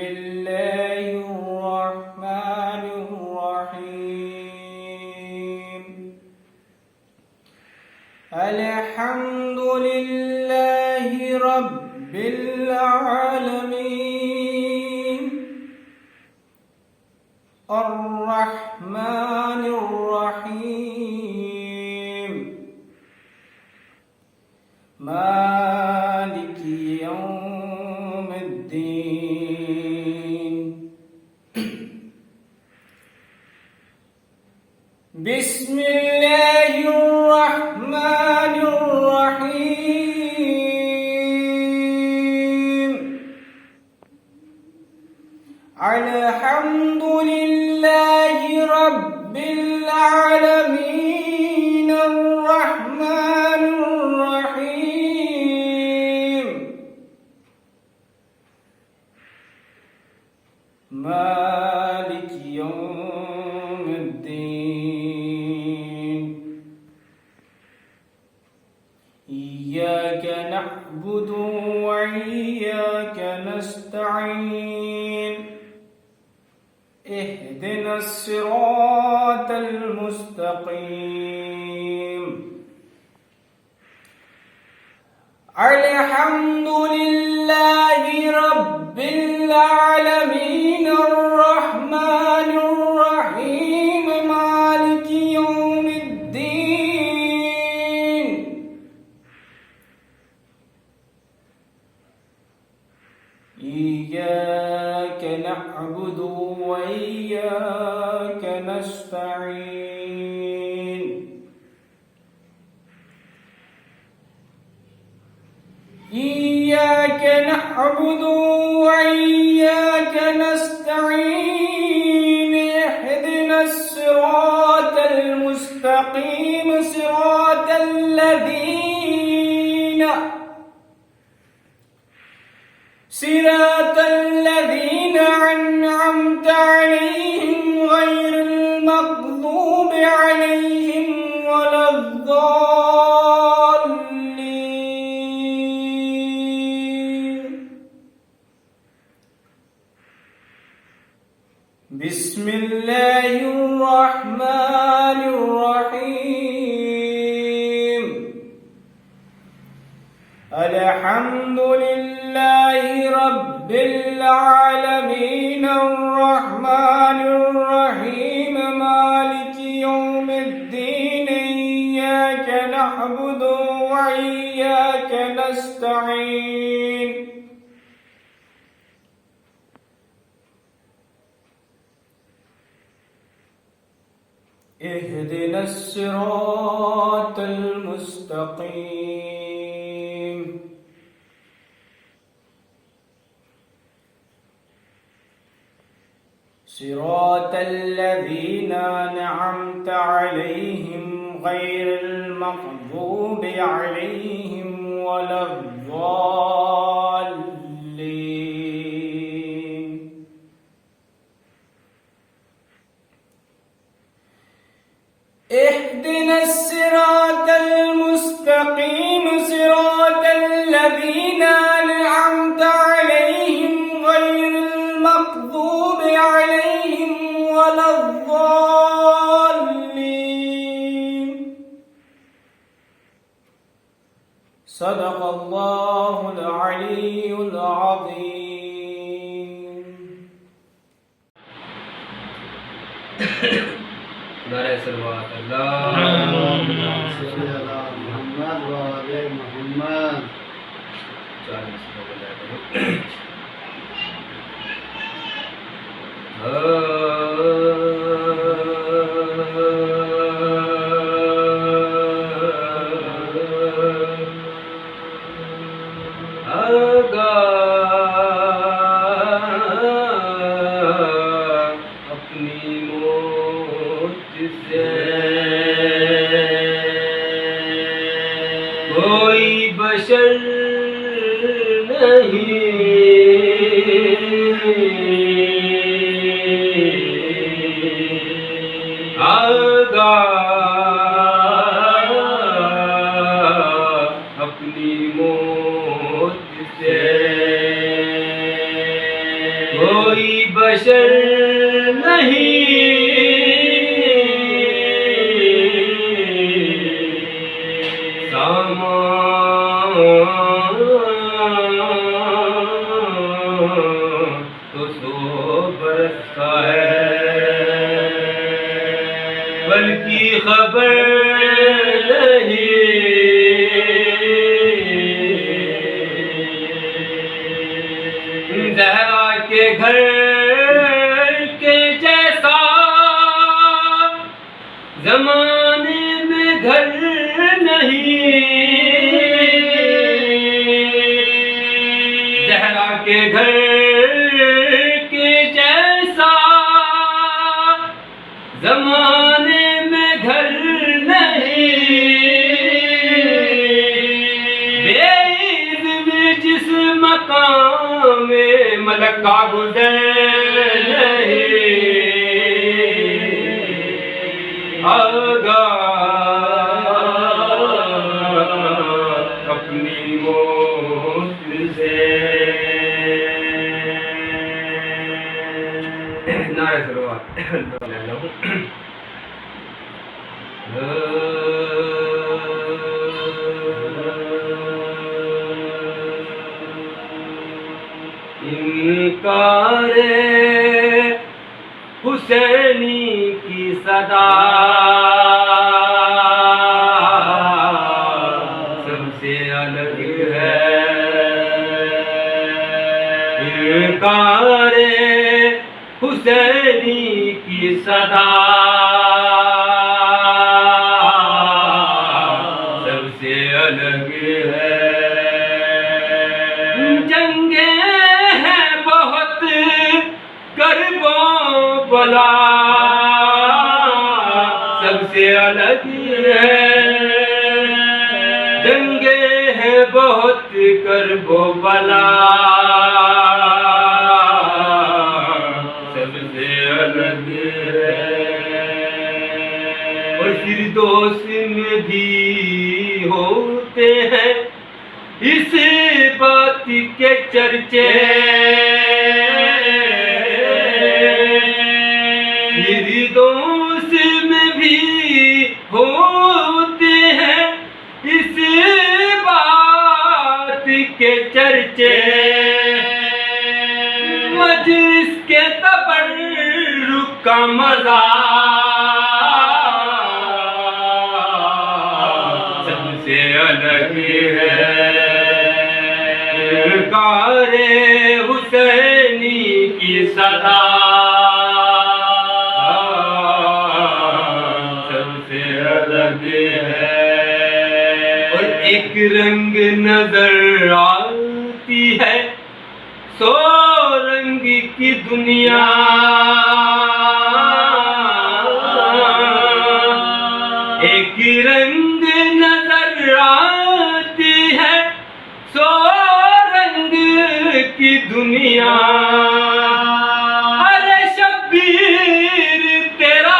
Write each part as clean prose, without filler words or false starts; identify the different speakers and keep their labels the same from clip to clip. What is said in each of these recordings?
Speaker 1: الله الرحمن الرحيم الحمد لله رب العالمين الرحمن الرحيم مالك يوم الدين بسم الله الرحمن الرحيم الحمد لله رب العالمين الرحمن الرحيم مالك يوم الدين إياك نعبد وإياك نستعين اهدنا الصراط المستقيم الحمد لله رب العالمين الرحمن الرحيم مالك يوم الدين إياك نعبد وإياك نستعين إياك نعبد وإياك نستعين اهدنا الصراط المستقيم صراط الذين أنعمت عليهم غير المغضوب عليهم ولا الضالين بسم الله الرحمن الرحيم الحمد لله رب العالمين الرحمن الرحيم مالك يوم الدين إياك نعبد وإياك نستعين اهدنا الصراط المستقيم صراط الذين أنعمت عليهم غير المغضوب عليهم ولا الضالين اهدنا الصراط المستقيم صراط الذين أنعمت عليهم غير المغضوب عليهم ولا الضالين صدق الله العلي العظيم
Speaker 2: نعرہ صلوات اللہ
Speaker 3: صلی اللہ محمد و آل محمد
Speaker 2: کوئی بشر نہیں آگاہ اپنی موت سے کوئی بشر نہیں سامان تو 100 برس کا ہے بلکہ خبر نہیں زہرا کے گھر کے جیسا زمانے میں گھر نہیں زہرا کے گھر کے جیسا زمانے میں گھر نہیں بے عزم جس مقام میں ملک کا گزر نہیں آگاہ اپنی موت سے نعرہ سلوات انکار حسینی کی صدا سب سے الگ ہے انکار حسینی کی صدا سب سے الگ ہے جنگیں ہیں بہت کرب و بلا سب سے الگ ہے جنگیں ہیں بہت کرب و بلا سب سے الگ ہے اور فردوس میں بھی ہوتے ہیں اس بات کے چرچے فردوس میں بھی ہوتے ہیں اس بات کے چرچے مجلس کے تبرک کا مزہ سب سے الگ ہے انکار حسینی کی صدا سب سے الگ ہے اور ایک رنگ نظر آتی ہے 100 رنگ کی دنیا ایک رنگ نظر آتی ہے 100 رنگ کی دنیا ارے شبیر تیرا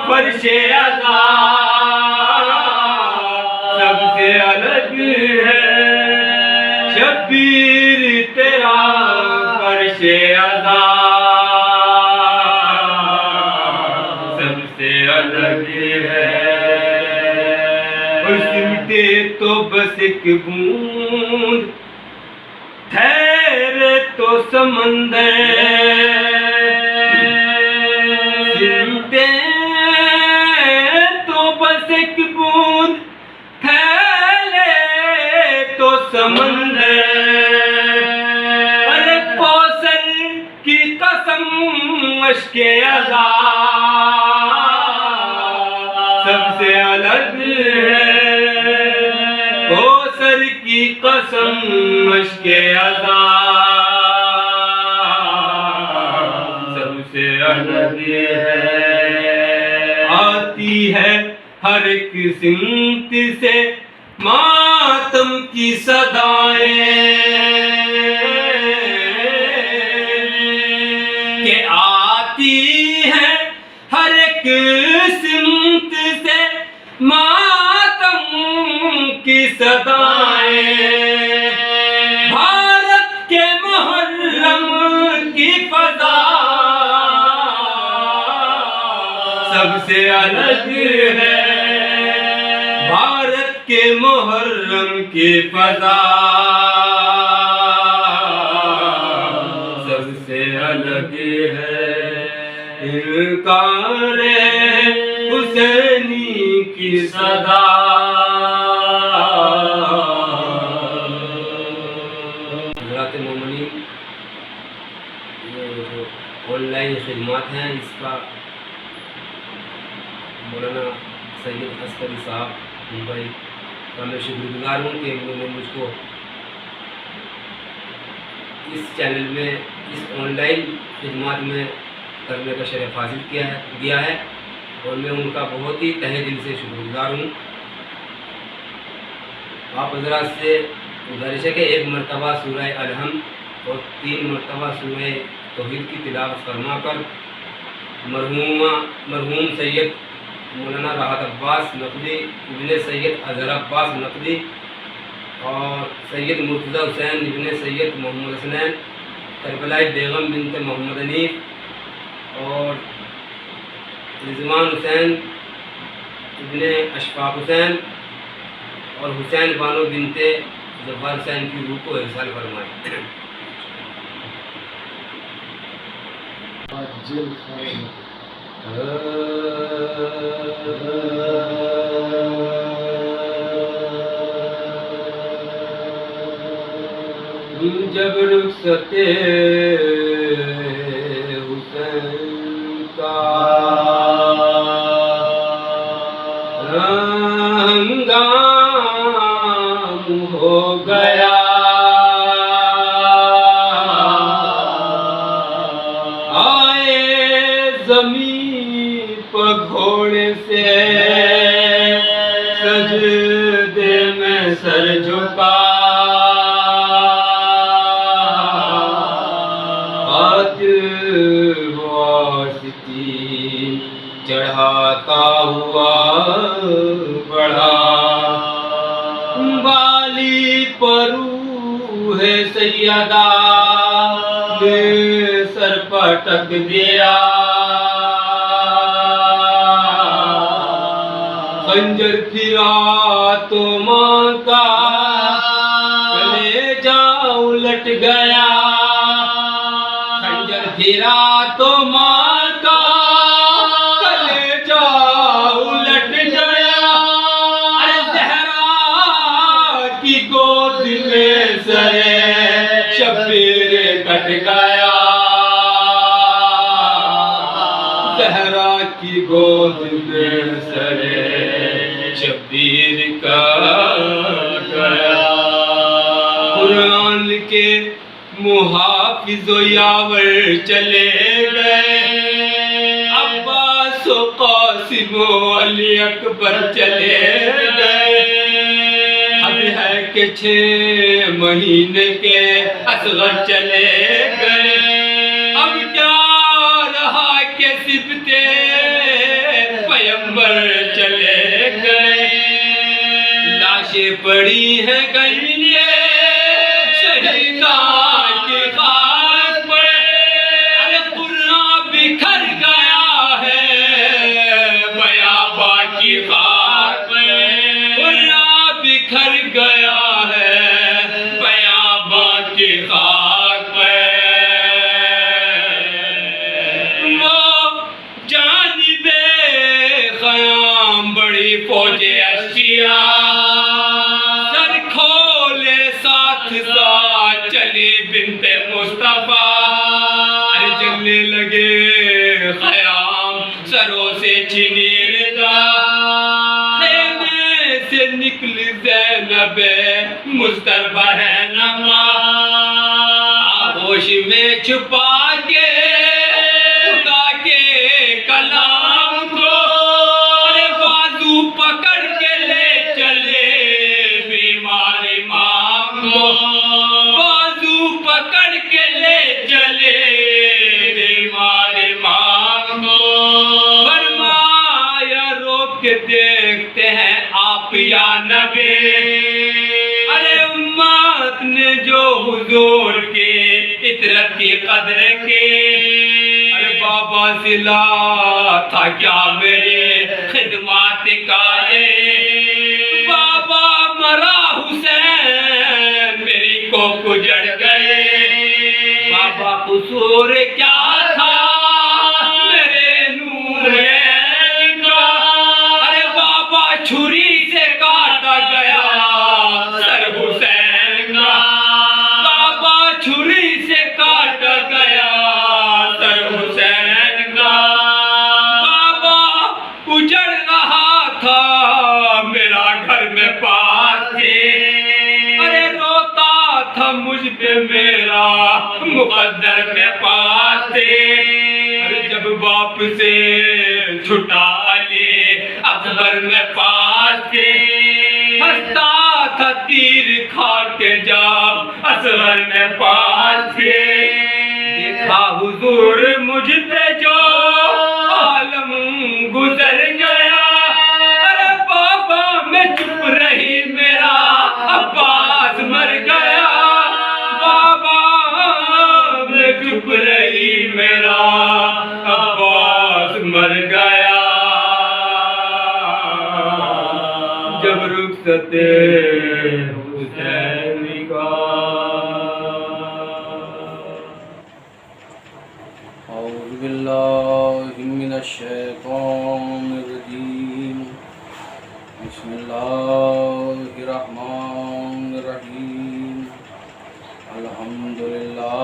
Speaker 2: فرش عزا سب سے الگ ہے شبیر تیرا فرش عزا سب سے الگ ہے اور سمٹے تو بس ایک بوند ٹھہرے تو سمندر سمٹے تو بس ایک بوند ٹھہرے تو سمندر ارے کوثر کی قسم اشک عزا سب سے الگ ہے کوثر کی قسم اشک عزا سب سے الگ ہے آتی ہے ہر ایک سمت سے ماتم کی صدائیں کہ آتی ہے ہر ایک سمت سے ماتم کی صدائیں بھارت کے محرم کی فضا سے الگ ہے بھارت کے محرم کی فضا سب سے الگ ہے انکار حسینی کی صدا حضرات مومنین یہ جو آن لائن خدمات ہیں اس کا مولانا سید عسکری صاحب ممبئی کا میں شکر گزار ہوں کہ انہوں نے مجھ کو اس چینل میں اس آن لائن خدمات میں کرنے کا شرف حاصل دیا ہے اور میں ان کا بہت ہی تہہ دل سے شکر گزار ہوں. آپ حضرات سے گزارش ہے کہ ایک مرتبہ سورہ الحمد اور 3 مرتبہ سورہ توحید کی تلاوت فرما کر مرحوم سید مولانا راحت عباس نقوی ابن سید اظہر عباس نقوی اور سید مرتضی حسین ابن سید محمد حسنین کربلائی بیگم بنت محمد حنیف اور رضوان حسین ابن اشفاق حسین اور حسین بانو بنت جبار حسین کی روح کو ارسال فرمائے. جب رخصت حسین کا ہنگام ہو گیا آئے زمین پر گھوڑے سے سجدے میں سر جھکا چڑھاتا ہوا بڑھا بالی پرو ہے سیدہ نے سر پٹک دیا خنجر پھرا تو ماں کا کلیجہ الٹ گیا خنجر پھرا تو ماں کا کلیجہ الٹ گیا زہرا کی گود میں سر شبیر کٹ گیا زہرا کی گود میں سر شبیر کٹ گیا. قرآن کے محافظ و یاور چلے گئے عباس و قاسم و علی اکبر چلے گئے اب ہے کہ 6 مہینے کے اصغر چلے گئے اب کیا رہا کہ صفتے پیمبر چلے گئے لاشیں پڑی ہیں گئیے شہیدان کی خاک پر ارے قرآن بکھر گیا ہے بیاباں کی خاک پر قرآن بکھر گیا ہے بیاباں کی خاک پر وہ جانب خیام بڑی فوج اشیاء سر کھولے ساتھ ساتھ چلی بنت مصطفیٰ ارے جلنے لگے خیام سروں سے چھنی رضا خیمے سے نکل زینب مضطربہ ہے نما آغوش میں چھپا کے خدا کے کلام کو ارے بازو پکڑ کے لے چلے بیمار امام کو بازو پکڑ کے لے چلے بیمار امام کو فرمایا روک کے دیکھتے ہیں آپ یا نبی ارے امت نے جو حضور کے عطرت کی قدر کی ارے بابا ضلع تھا کیا میرے خدمات کا بابا مرا حسین میری کو گجڑ گئے بابا قصور کیا تھا میرے نور کا ارے بابا چھری سے کاٹا گیا سر حسین کا بابا چھری سے کاٹا گیا سر حسین کا بابا اجڑ رہا تھا میرا گھر میں پاس تھے ارے روتا تھا مجھ پہ میرا مقدر میں پاس تھے ارے جب باپ سے چھٹا علی اکبر میں پاس تھے ہنستا تھا تیر کھا کے جب اصغر میں پاس تھے دیکھا حضور مجھ پہ جو عالم گزر گیا ارے بابا میں چپ رہی میرا عباس مر گیا بابا میں چپ رہی میرا عباس مر گیا جب رخصت حسین کا
Speaker 4: اعوذ باللہ من الشیطان الرجیم بسم اللہ الرحمن الرحیم الحمدللہ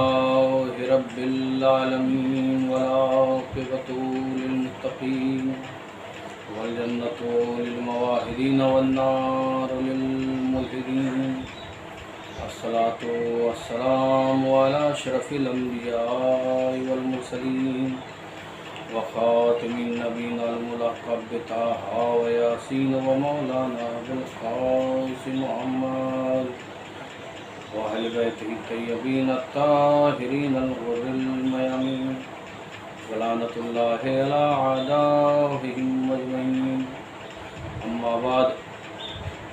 Speaker 4: رب العالمین والعاقبۃ للمتقین والجنۃ للموحدین والنار للملحدین الصلاة والسلام على اشرف الانبیاء والمرسلین وخاتم النبیین الملقب بطہ ویاسین ومولانا بالقاسم محمد وأهل بيته الطيبين الطاهرين الغر الميامين ولعنة الله على أعدائهم أجمعين أما بعد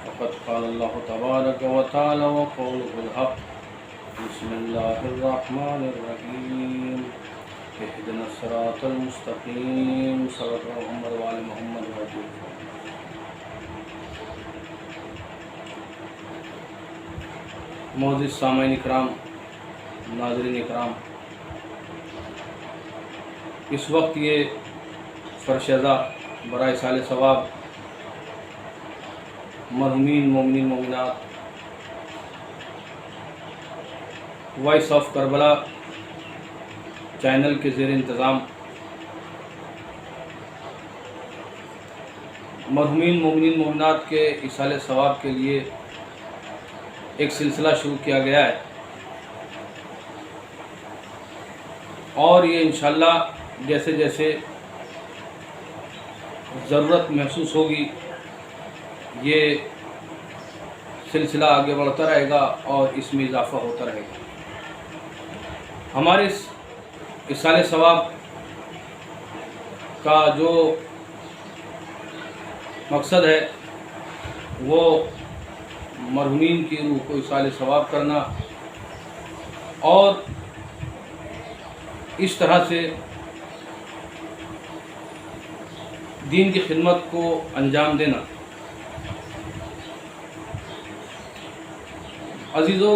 Speaker 4: فقد قال الله تبارك وتعالى وقوله الحق بسم الله الرحمن الرحيم اهدنا الصراط المستقيم صراط محمد وآل محمد وسلم معزز سامعین اکرام ناظرین اکرام اس وقت یہ فرشدہ برائے سال ثواب مرحومین مومنین مومنات وائس آف کربلا چینل کے زیر انتظام مرحومین مومنین مومنات کے ایصال ثواب کے لیے ایک سلسلہ شروع کیا گیا ہے اور یہ انشاءاللہ جیسے جیسے ضرورت محسوس ہوگی یہ سلسلہ آگے بڑھتا رہے گا اور اس میں اضافہ ہوتا رہے گا. ہمارے اس ایصال ثواب کا جو مقصد ہے وہ مرحومین کی روح کو ایصال ثواب کرنا اور اس طرح سے دین کی خدمت کو انجام دینا. عزیزو،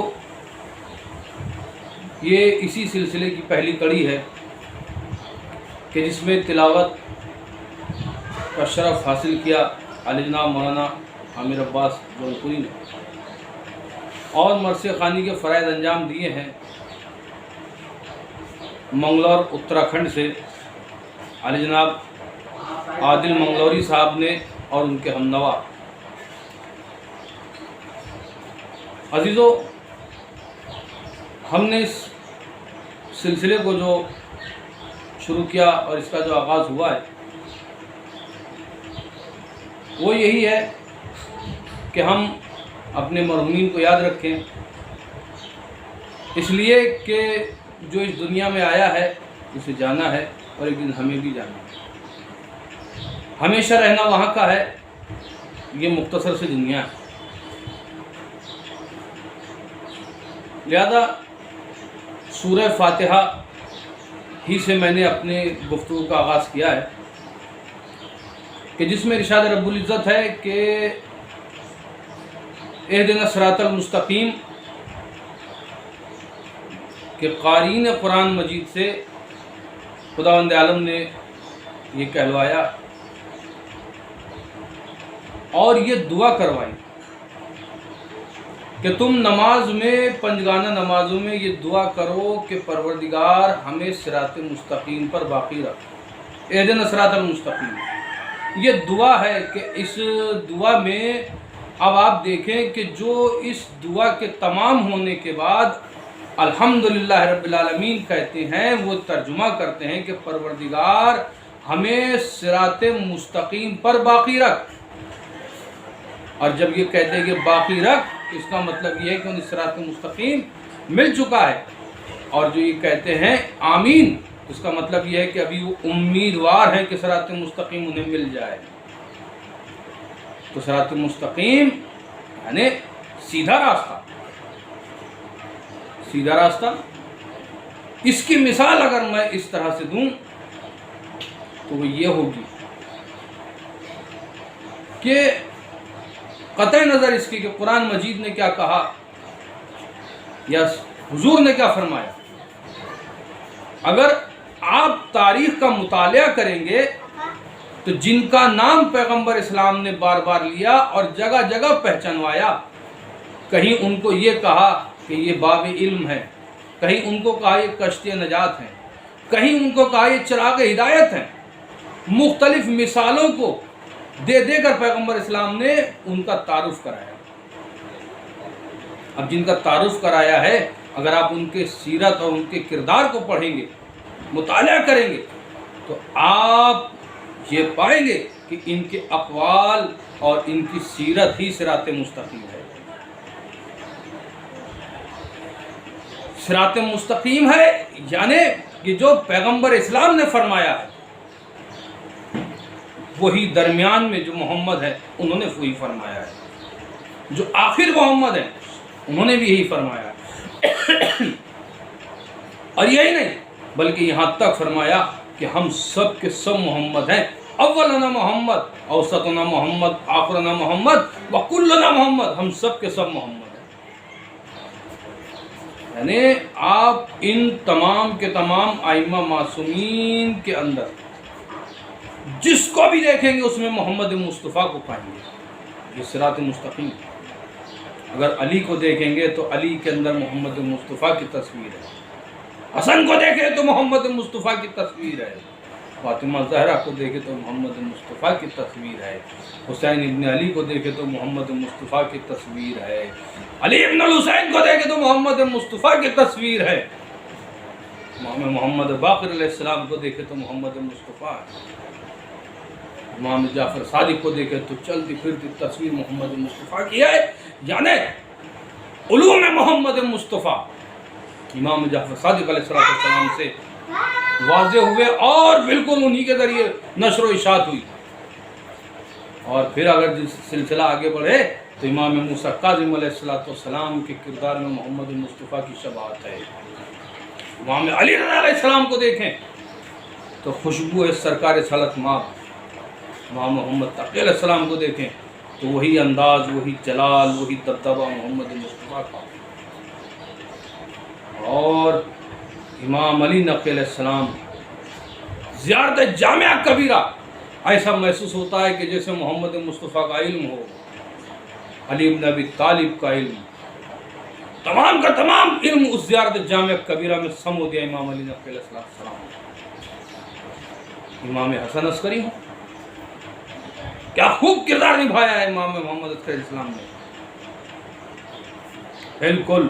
Speaker 4: یہ اسی سلسلے کی پہلی کڑی ہے کہ جس میں تلاوت کا شرف حاصل کیا علی جناب مولانا عامر عباس جونپوری نے اور مرثیہ خوانی کے فرائض انجام دیے ہیں منگلور اتراکھنڈ سے علی جناب عادل منگلوری صاحب نے اور ان کے ہمنوا. عزیزو، ہم نے اس سلسلے کو جو شروع کیا اور اس کا جو آغاز ہوا ہے وہ یہی ہے کہ ہم اپنے مرحومین کو یاد رکھیں، اس لیے کہ جو اس دنیا میں آیا ہے اسے جانا ہے اور ایک دن ہمیں بھی جانا ہے. ہمیشہ رہنا وہاں کا ہے، یہ مختصر سی دنیا ہے. لہذا سورہ فاتحہ ہی سے میں نے اپنے گفتگو کا آغاز کیا ہے کہ جس میں ارشاد رب العزت ہے کہ اہدنا الصراط المستقیم، کہ قارئین قرآن مجید سے خداوند عالم نے یہ کہلوایا اور یہ دعا کروائی کہ تم نماز میں، پنجگانہ نمازوں میں یہ دعا کرو کہ پروردگار ہمیں صراط مستقیم پر باقی رکھ، اہدنا الصراط المستقیم۔ یہ دعا ہے کہ اس دعا میں اب آپ دیکھیں کہ جو اس دعا کے تمام ہونے کے بعد الحمدللہ رب العالمین کہتے ہیں، وہ ترجمہ کرتے ہیں کہ پروردگار ہمیں صراط مستقیم پر باقی رکھ۔ اور جب یہ کہتے ہیں کہ باقی رکھ، اس کا مطلب یہ ہے کہ انہیں صراط مستقیم مل چکا ہے، اور جو یہ کہتے ہیں آمین، اس کا مطلب یہ ہے کہ ابھی وہ امیدوار ہیں کہ صراط مستقیم انہیں مل جائے۔ تو صراط مستقیم یعنی سیدھا راستہ، سیدھا راستہ۔ اس کی مثال اگر میں اس طرح سے دوں تو وہ یہ ہوگی کہ قطع نظر اس کی کہ قرآن مجید نے کیا کہا یا حضور نے کیا فرمایا، اگر آپ تاریخ کا مطالعہ کریں گے تو جن کا نام پیغمبر اسلام نے بار بار لیا اور جگہ جگہ پہچانوایا، کہیں ان کو یہ کہا کہ یہ باب علم ہے، کہیں ان کو کہا یہ کشتی نجات ہیں، کہیں ان کو کہا یہ چراغ ہدایت ہیں، مختلف مثالوں کو دے دے کر پیغمبر اسلام نے ان کا تعارف کرایا۔ اب جن کا تعارف کرایا ہے، اگر آپ ان کے سیرت اور ان کے کردار کو پڑھیں گے، مطالعہ کریں گے، تو آپ یہ پائیں گے کہ ان کے اقوال اور ان کی سیرت ہی صراط مستقیم ہے۔ صراط مستقیم ہے یعنی کہ جو پیغمبر اسلام نے فرمایا ہے وہی درمیان میں جو محمد ہے انہوں نے وہی فرمایا ہے، جو آخر محمد ہیں انہوں نے بھی یہی فرمایا ہے، اور یہی نہیں بلکہ یہاں تک فرمایا کہ ہم سب کے سب محمد ہیں، اولنا محمد، اوسطنا محمد، آخرنا محمد، وکلنا محمد، ہم سب کے سب محمد ہیں۔ یعنی آپ ان تمام کے تمام ائمہ معصومین کے اندر جس کو بھی دیکھیں گے اس میں محمد مصطفیٰ کو پائیں گے، یہ صراط مستقیم۔ اگر علی کو دیکھیں گے تو علی کے اندر محمد مصطفیٰ کی تصویر ہے، حسن کو دیکھیں تو محمد مصطفیٰ کی تصویر ہے، فاطمہ زہرا کو دیکھیں تو محمد مصطفیٰ کی تصویر ہے، حسین ابن علی کو دیکھیں تو محمد مصطفیٰ کی تصویر ہے، علی ابن الحسین کو دیکھیں تو محمد مصطفیٰ کی تصویر ہے، امام محمد باقر علیہ السلام کو دیکھیں تو محمد مصطفیٰ ہے، امام جعفر صادق کو دیکھیں تو چلتی پھرتی تصویر محمد مصطفیٰ کی ہے۔ یعنی علوم محمد مصطفیٰ امام جعفر صادق علیہ السلام سے واضح ہوئے اور بالکل انہی کے ذریعے نشر و اشاعت ہوئی۔ اور پھر اگر جس سلسلہ آگے بڑھے تو امام موسیٰ کاظم علیہ السلام کے کردار میں محمد مصطفیٰ کی شباہت ہے۔ امام علی رضا علیہ السلام کو دیکھیں تو خوشبو ہے سرکار سالت ماب، امام محمد تقی علیہ السلام کو دیکھیں تو وہی انداز، وہی جلال، وہی دبدبہ محمد مصطفیٰ کا۔ اور امام علی نقی علیہ السلام زیارت جامعہ کبیرہ، ایسا محسوس ہوتا ہے کہ جیسے محمد مصطفیٰ کا علم ہو، علی بن ابی طالب کا علم، تمام کا تمام علم اس زیارت جامعہ کبیرہ میں سمو دیا امام علی نقی علیہ السلام۔ امام حسن عسکری ہوں، کیا خوب کردار نبھایا ہے امام محمد عسکری علیہ السلام نے، بالکل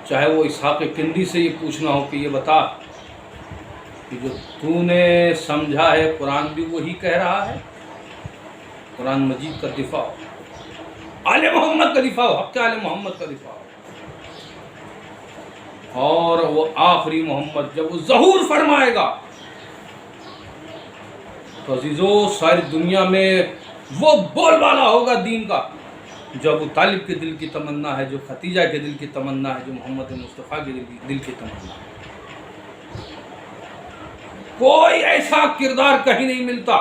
Speaker 4: چاہے وہ اسحاق کندی سے یہ پوچھنا ہو کہ یہ بتا کہ جو تو نے سمجھا ہے قرآن بھی وہی کہہ رہا ہے، قرآن مجید کا دفاع ہو، آل محمد کا دفاع ہو، حق آل محمد کا دفاع ہو، اور وہ آخری محمد جب وہ ظہور فرمائے گا تو عزیزو ساری دنیا میں وہ بول بالا ہوگا دین کا جو ابو طالب کے دل کی تمنا ہے، جو ختیجہ کے دل کی تمنا ہے، جو محمد مصطفیٰ کے دل کی تمنا ہے۔ کوئی ایسا کردار کہیں نہیں ملتا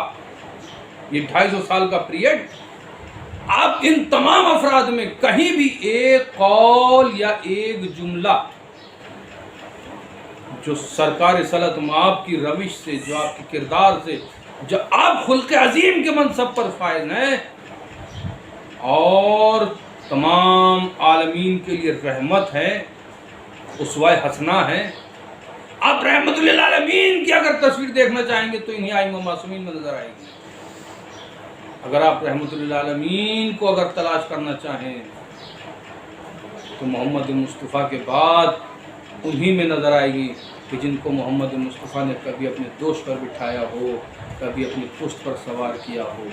Speaker 4: یہ 250 سال کا پیریڈ، آپ ان تمام افراد میں کہیں بھی ایک قول یا ایک جملہ جو سرکار صلوات آپ کی روش سے، جو آپ کے کردار سے، جو آپ خلق عظیم کے منصب پر فائز ہیں اور تمام عالمین کے لیے رحمت ہے، اسوہ حسنہ ہے، آپ رحمت للعالمین کی اگر تصویر دیکھنا چاہیں گے تو انہی ائمہ معصومین میں نظر آئے گی۔ اگر آپ رحمت للعالمین کو اگر تلاش کرنا چاہیں تو محمد مصطفیٰ کے بعد انہی میں نظر آئے گی کہ جن کو محمد مصطفیٰ نے کبھی اپنے دوش پر بٹھایا ہو، کبھی اپنی پشت پر سوار کیا ہو،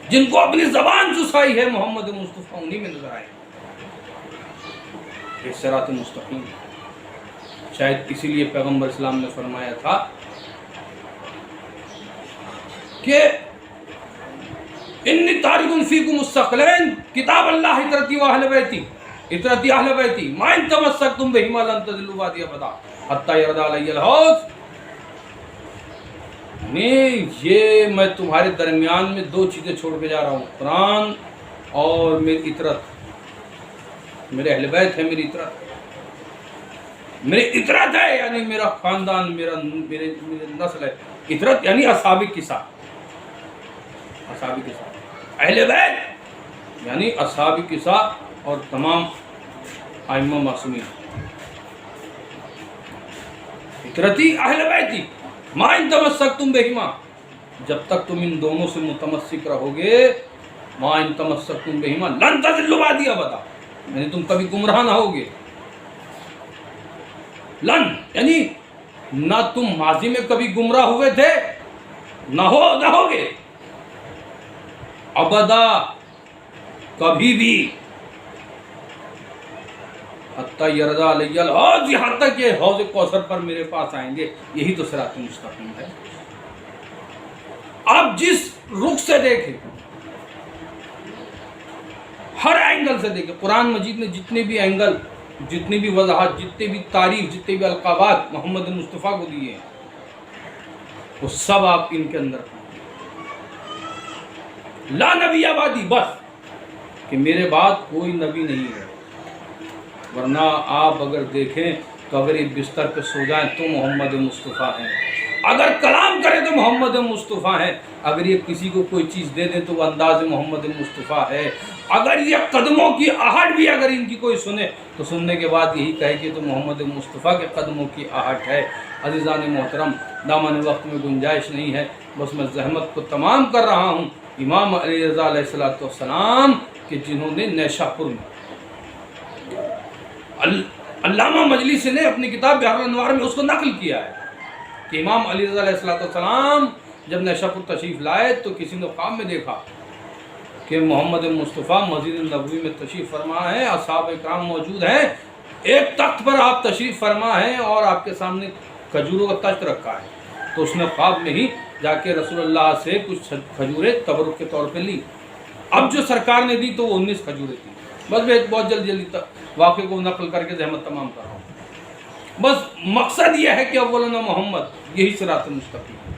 Speaker 4: جن کو اپنی زبان چسائی ہے، محمد مصطفیٰ انہی میں نظر آئے گی۔ یہ صراط مستقیم، شاید اسی لیے پیغمبر اسلام نے فرمایا تھا کہ انی تارک فیکم الثقلین کتاب اللہ اطرتی و اہل بیتی، اطرتی اہل بیتی ما ان تمسکتم بہما لن تضلوا بعدی ابدا حتی یرد علی الحوض۔ یہ میں تمہارے درمیان میں دو چیزیں چھوڑ کے جا رہا ہوں، قرآن اور میری اطرت، میرے اہل بیت ہے، میری اطرت، میری اطرت ہے یعنی میرا خاندان، میرے نسل ہے۔ اطرت یعنی اصحاب کسا، اصحاب کسا، اہل بیت یعنی اصحاب کسا اور تمام ائمہ معصومین۔ اطرتی اہل بیتی ما ان تمسکتم بہما، جب تک تم ان دونوں سے متمسک رہو گے، ما ان تمسکتم بہما لن تضلوا بعدی ابدا، یعنی تم کبھی گمراہ نہ ہوگے۔ لن یعنی نہ تم ماضی میں کبھی گمراہ ہوئے تھے، نہ ہوگے ابدا، کبھی بھی، حتی یرد علی الحوض، یہاں تک کہ حوض کوثر پر میرے پاس آئیں گے۔ یہی تو صراط مستقیم ہے۔ آپ جس رخ سے دیکھیں، ہر اینگل سے دیکھیں، قرآن مجید نے جتنے بھی اینگل، جتنی بھی وضاحت، جتنے بھی تعریف، جتنے بھی القابات محمد مصطفیٰ کو دیے ہیں، وہ سب آپ ان کے اندر پائیں۔ لا نبی آبادی، بس کہ میرے بعد کوئی نبی نہیں ہے، ورنہ آپ اگر دیکھیں تو اگر یہ بستر پہ سو جائیں تو محمد مصطفیٰ ہیں، اگر کلام کریں تو محمد مصطفیٰ ہیں، اگر یہ کسی کو کوئی چیز دے دیں تو وہ انداز محمد مصطفیٰ ہے، اگر یہ قدموں کی آہٹ بھی اگر ان کی کوئی سنے تو سننے کے بعد یہی کہے کہ تو محمد مصطفیٰ کے قدموں کی آہٹ ہے۔ عزیزان محترم، دامن وقت میں گنجائش نہیں ہے، بس میں زحمت کو تمام کر رہا ہوں۔ امام علی رضا علیہ السلام کہ جنہوں نے نیشہ پور میں، علامہ مجلسی نے اپنی کتاب بحر الانوار میں اس کو نقل کیا ہے کہ امام علی رضا علیہ السلام جب نیشہ پور تشریف لائے تو کسی نے خواب میں دیکھا کہ محمد مصطفیٰ مسجد نبوی میں تشریف فرما ہے، اصحاب اکرام موجود ہیں، ایک تخت پر آپ تشریف فرما ہیں اور آپ کے سامنے کھجوروں کا تخت رکھا ہے۔ تو اس نے خواب میں ہی جا کے رسول اللہ سے کچھ کھجوریں تبرک کے طور پہ لی۔ اب جو سرکار نے دی تو وہ 19 کھجوریں تھیں۔ بس میں بہت جلدی واقعے کو نقل کر کے زحمت تمام کر رہا ہوں۔ بس مقصد یہ ہے کہ اولنا محمد، یہی صراط مستقیم۔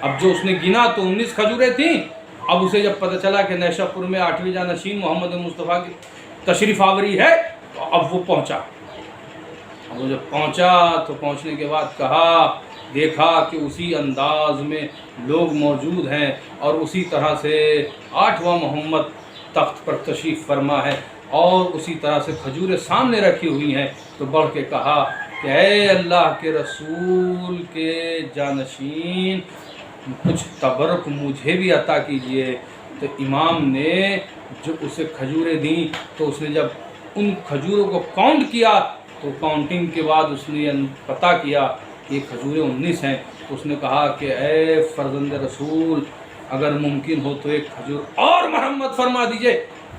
Speaker 4: اب جو اس نے گنا تو 19 کھجوریں تھیں، اب اسے جب پتہ چلا کہ نیشہ پور میں 8ویں جانشین محمد مصطفیٰ کی تشریف آوری ہے تو اب وہ پہنچا۔ اب وہ جب پہنچا تو پہنچنے کے بعد کہا، دیکھا کہ اسی انداز میں لوگ موجود ہیں اور اسی طرح سے 8واں محمد تخت پر تشریف فرما ہے اور اسی طرح سے کھجوریں سامنے رکھی ہوئی ہیں، تو بڑھ کے کہا کہ اے اللہ کے رسول کے جانشین، کچھ تبرک مجھے بھی عطا کیجئے۔ تو امام نے جو اسے کھجوریں دیں تو اس نے جب ان کھجوروں کو کاؤنٹ کیا تو کاؤنٹنگ کے بعد اس نے یہ پتہ کیا کہ یہ کھجوریں 19 ہیں۔ تو اس نے کہا کہ اے فرزند رسول، اگر ممکن ہو تو ایک کھجور اور مرحمت فرما دیجئے۔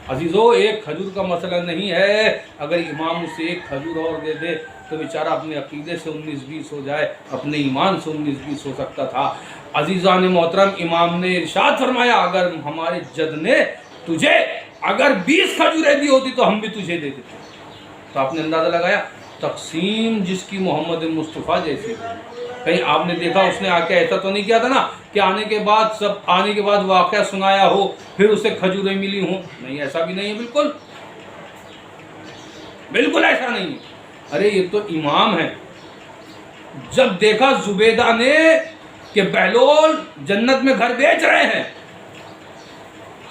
Speaker 4: عزیزو، ایک کھجور کا مسئلہ نہیں ہے، اگر امام اسے ایک کھجور اور دے دے تو بیچارہ اپنے عقیدے سے 19-20 ہو جائے، اپنے ایمان سے 19-20 ہو سکتا تھا۔ عزیزان محترم، امام نے ارشاد فرمایا، اگر ہمارے جد نے تجھے اگر 20 کھجوریں دی ہوتی تو ہم بھی تجھے دے دیتے۔ تو آپ نے اندازہ لگایا تقسیم جس کی محمد مصطفیٰ جیسی، کہیں آپ نے دیکھا اس نے آ کے ایسا تو نہیں کیا تھا نا کہ آنے کے بعد واقعہ سنایا ہو پھر اسے کھجوریں ملی ہوں؟ نہیں، ایسا بھی نہیں ہے، بالکل ایسا نہیں ہے۔ ارے یہ تو امام ہے۔ جب دیکھا زبیدہ نے کہ بہلول جنت میں گھر بیچ رہے ہیں،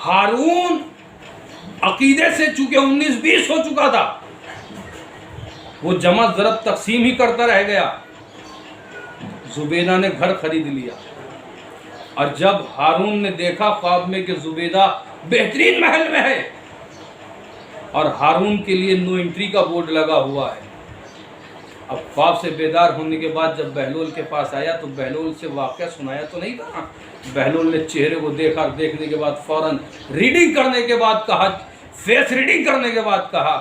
Speaker 4: ہارون عقیدے سے چونکہ 19-20 ہو چکا تھا، وہ جمع ضرب تقسیم ہی کرتا رہ گیا، زبیدہ نے گھر خرید لیا۔ اور جب ہارون نے دیکھا خواب میں کہ زبیدہ بہترین محل میں ہے اور ہارون کے لیے نو انٹری کا بورڈ لگا ہوا ہے، اب خواب سے بیدار ہونے کے بعد جب بہلول کے پاس آیا تو بہلول سے واقعہ سنایا تو نہیں تھا۔ بہلول نے چہرے کو دیکھا، دیکھنے کے بعد فوراً ریڈنگ کرنے کے بعد کہا، فیس ریڈنگ کرنے کے بعد کہا،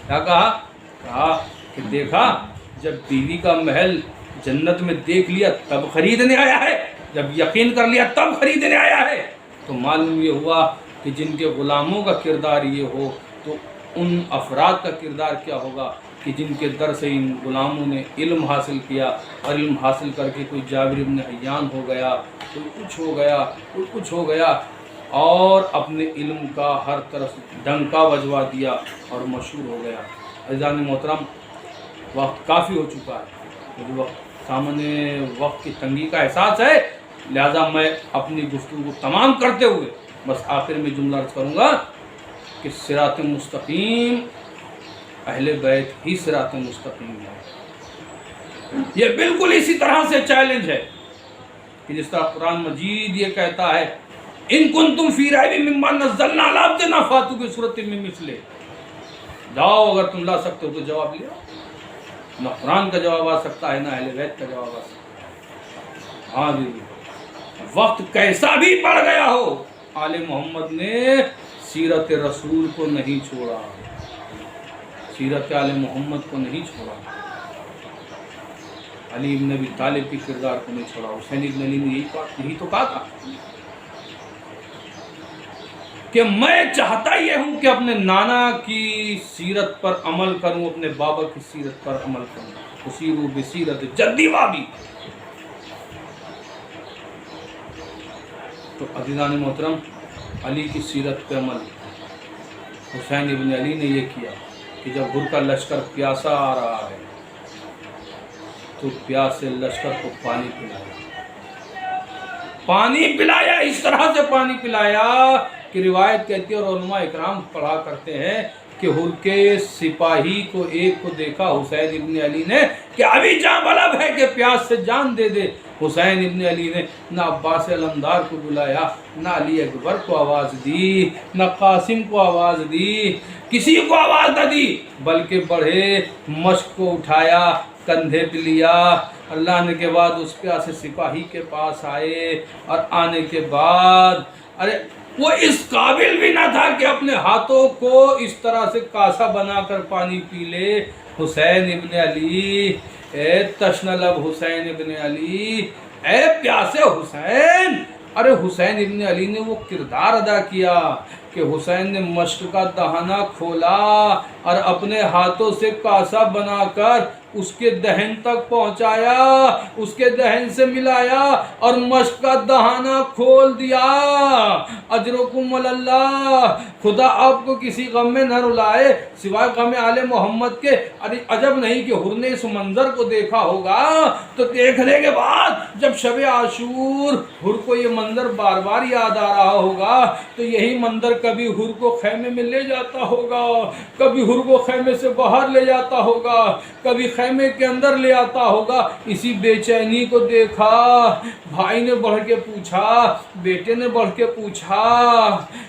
Speaker 4: کیا کہا کہ دیکھا جب بیوی کا محل جنت میں دیکھ لیا تب خریدنے آیا ہے، جب یقین کر لیا تب خریدنے آیا ہے۔ تو معلوم یہ ہوا کہ جن کے غلاموں کا کردار یہ ہو تو ان افراد کا کردار کیا ہوگا کہ جن کے در سے ان غلاموں نے علم حاصل کیا، اور علم حاصل کر کے کوئی جابر بن حیان ہو گیا، کوئی کچھ ہو گیا اور اپنے علم کا ہر طرف ڈنکا بجوا دیا اور مشہور ہو گیا۔ عزیزان محترم، وقت کافی ہو چکا ہے، مجھے سامنے وقت کی تنگی کا احساس ہے، لہذا میں اپنی گفتگو کو تمام کرتے ہوئے بس آخر میں جملہ عرض کروں گا کہ صراط مستقیم اہل بیت ہی صراط مستقیم ہے۔ یہ بالکل اسی طرح سے چیلنج ہے کہ جس طرح قرآن مجید یہ کہتا ہے ان کنتم فی ریب مما نزلنا علی عبدنا فاتوا بسورۃ من مثلہ، جاؤ اگر تم لا سکتے ہو تو جواب لے آؤ۔ نہ قرآن کا جواب آ سکتا ہے، نہ اہل بیت کا جواب آ سکتا ہے۔ ہاں جی، وقت کیسا بھی پڑ گیا ہو، آل محمد نے سیرت رسول کو نہیں چھوڑا، سیرت آل محمد کو نہیں چھوڑا، علی ابن ابی طالب کی کردار کو نہیں چھوڑا۔ حسین ابن علی نے یہی تو کہا تھا کہ میں چاہتا یہ ہوں کہ اپنے نانا کی سیرت پر عمل کروں، اپنے بابا کی سیرت پر عمل کروں، اسیروا بسیرت جدی وابی۔ تو عزیزان محترم، علی کی سیرت پہ عمل حسین ابن علی نے یہ کیا کہ جب گھر کا لشکر پیاسا آ رہا ہے تو پیاسے لشکر کو پانی پلایا، اس طرح سے پانی پلایا کہ روایت کہتی ہے اور علماء اکرام پڑھا کرتے ہیں کہ ہر کے سپاہی کو ایک کو دیکھا حسین ابن علی نے کہ ابھی جاں بلب ہے کہ پیاس سے جان دے دے۔ حسین ابن علی نے نہ عباس علمدار کو بلایا، نہ علی اکبر کو آواز دی، نہ قاسم کو آواز دی، کسی کو آواز نہ دی، بلکہ بڑھے مشک کو اٹھایا، کندھے پہ لیا، اللہ نے کے بعد اس پیاسے سپاہی کے پاس آئے، اور آنے کے بعد وہ اس قابل بھی نہ تھا کہ اپنے ہاتھوں کو اس طرح سے کاسا بنا کر پانی پی لے۔ حسین ابن علی، اے تشنہ لب حسین ابن علی، اے پیاسے حسین۔ ارے حسین ابن علی نے وہ کردار ادا کیا کہ حسین نے مشک کا دہانہ کھولا اور اپنے ہاتھوں سے کاسا بنا کر اس کے دہن تک پہنچایا، اس کے دہن سے ملایا اور مشک کا دہانہ کھول دیا۔ اجرکم اللہ، خدا آپ کو کسی غم میں نہ رلائے سوائے غم آل محمد کے۔ ارے عجب نہیں کہ حر نے اس منظر کو دیکھا ہوگا، تو دیکھنے کے بعد جب شب عاشور حر کو یہ منظر بار بار یاد آ رہا ہوگا تو یہی منظر کبھی حر کو خیمے میں لے جاتا ہوگا، کبھی حر کو خیمے سے باہر لے جاتا ہوگا، کبھی خیمے کے اندر لے آتا ہوگا۔ اسی بے چینی کو دیکھا، بھائی نے بڑھ کے پوچھا، بیٹے نے بڑھ کے پوچھا،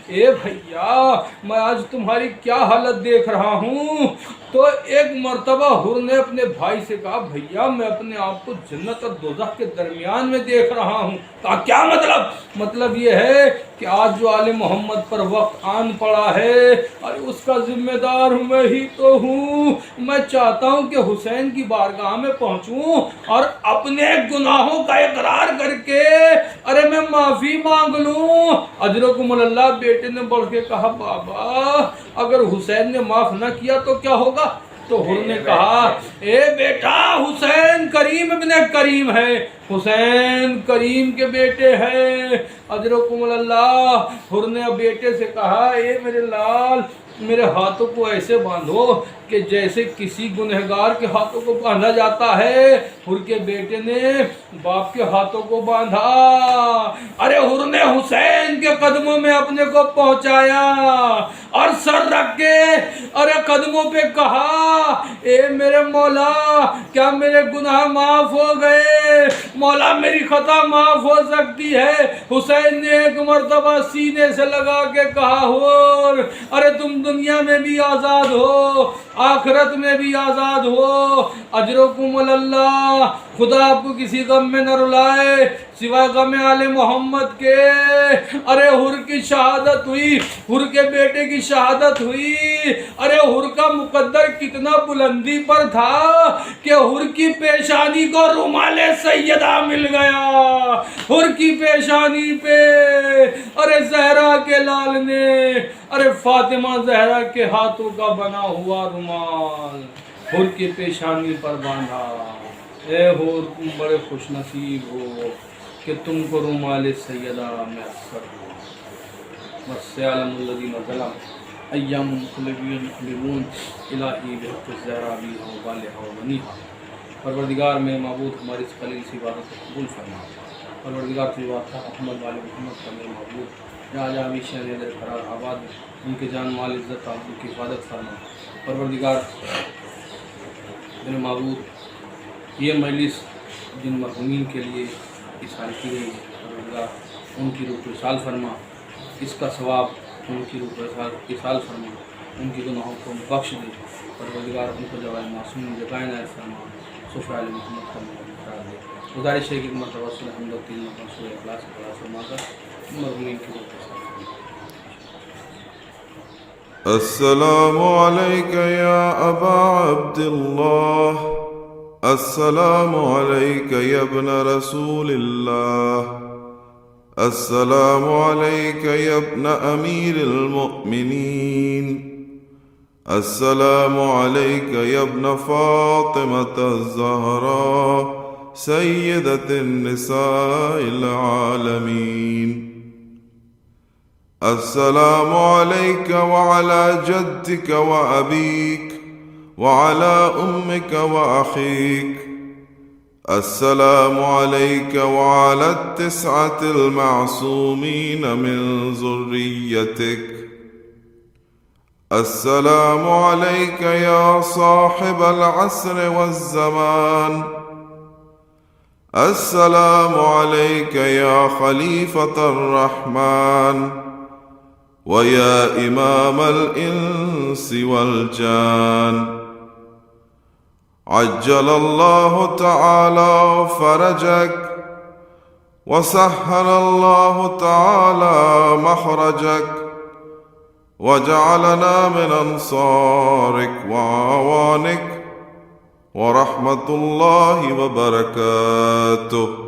Speaker 4: اے بھیا میں آج تمہاری کیا حالت دیکھ رہا ہوں؟ تو ایک مرتبہ حر نے اپنے بھائی سے کہا، بھیا میں اپنے آپ کو جنت اور دوزخ کے درمیان میں دیکھ رہا ہوں۔ کہا کیا مطلب؟ مطلب یہ ہے کہ آج جو آل محمد پر وقت آن پڑا ہے اور اس کا ذمہ دار میں ہی تو ہوں۔ میں چاہتا ہوں کہ حسین کی بارگاہ میں پہنچوں اور اپنے گناہوں کا اقرار کر کے میں معافی مانگ لوں۔ اجرکم اللہ، بیٹے نے بڑھ کے کہا، بابا اگر حسین نے معاف نہ کیا تو کیا ہوگا؟ تو حر نے کہا اے بیٹا حسین کریم ابن کریم ہے، حسین کریم کے بیٹے ہیں، اجرکم اللہ۔ حر نے بیٹے سے کہا اے میرے لال میرے ہاتھوں کو ایسے باندھو کہ جیسے کسی گنہگار کے ہاتھوں کو باندھا جاتا ہے۔ حر کے بیٹے نے باپ کے ہاتھوں کو باندھا، ارے حر نے حسین کے قدموں میں اپنے کو پہنچایا اور سر رکھ کے ارے قدموں پہ کہا اے میرے مولا کیا میرے گناہ معاف ہو گئے؟ مولا میری خطا معاف ہو سکتی ہے۔ حسین نے ایک مرتبہ سینے سے لگا کے کہا حر ارے تم دنیا میں بھی آزاد ہو، آخرت میں بھی آزاد ہو، اجرکم اللہ۔ خدا آپ کو کسی غم میں نہ رلائے سوائے غم آل محمد کے۔ ارے حر کی شہادت ہوئی، حر کے بیٹے کی شہادت ہوئی۔ ارے حر کا مقدر کتنا بلندی پر تھا کہ حر کی پیشانی کو رومال سیدہ مل گیا۔ حر کی پیشانی پہ ارے زہرا کے لال نے ارے فاطمہ زہرا کے ہاتھوں کا بنا ہوا رومال حر کی پیشانی پر باندھا۔ اے حر تم بڑے خوش نصیب ہو کہ تم کو رومال سیدہ میسر ہو۔ وَسَيَعْلَمُ الَّذِينَ ظَلَمُوا أَيَّ مُنقَلِبٍ يَنقَلِبُونَ إِلَىٰ بِحَقِّ الزَّهْرَىٰ بِهَا وَبَالِهَا وَبَنِيهَا۔ پروردگار میں معبود ہماری اس قلیل سی عبادت کو قبول فرما۔ پروردگار کی واسطہ محمد والے محمد کا میرے معبود آج ہمیشہ در قرار آباد ان کے جان مال عزت آبرو کی حفاظت فرما۔ پروردگار میرے معبود یہ مجلس جن مرحومین کے لیے اِسال کی گئی ہے، پروردگار ان کی روح کو اِسال فرما، اس کا ثواب ان کی روح کو اِسال فرما، ان کی گناہوں کو بخش دے۔ پروردگار ان کو جوائے معصوم جگہ عنایت فرما، صفحہ علی محمد کا قرار دے۔ گزارش ہے کہ مرتبہ صلی حمد و تین مرتبہ سورہ اخلاص سے قرار فرما کر مرحومین کی روح کو اِسال فرما۔
Speaker 5: السلام عليك يا أبا عبد الله، السلام عليك يا ابن رسول الله، السلام عليك يا ابن أمير المؤمنين، السلام عليك يا ابن فاطمة الزهراء سيدة النساء العالمين، السلام عليك وعلى جدك وأبيك وعلى أمك وأخيك، السلام عليك وعلى التسعة المعصومين من ذريتك، السلام عليك يا صاحب العصر والزمان، السلام عليك يا خليفة الرحمن ويا إمام الإنس والجان، عجل الله تعالى فرجك وسهل الله تعالى مخرجك وجعلنا من أنصارك وعوانك ورحمة الله وبركاته۔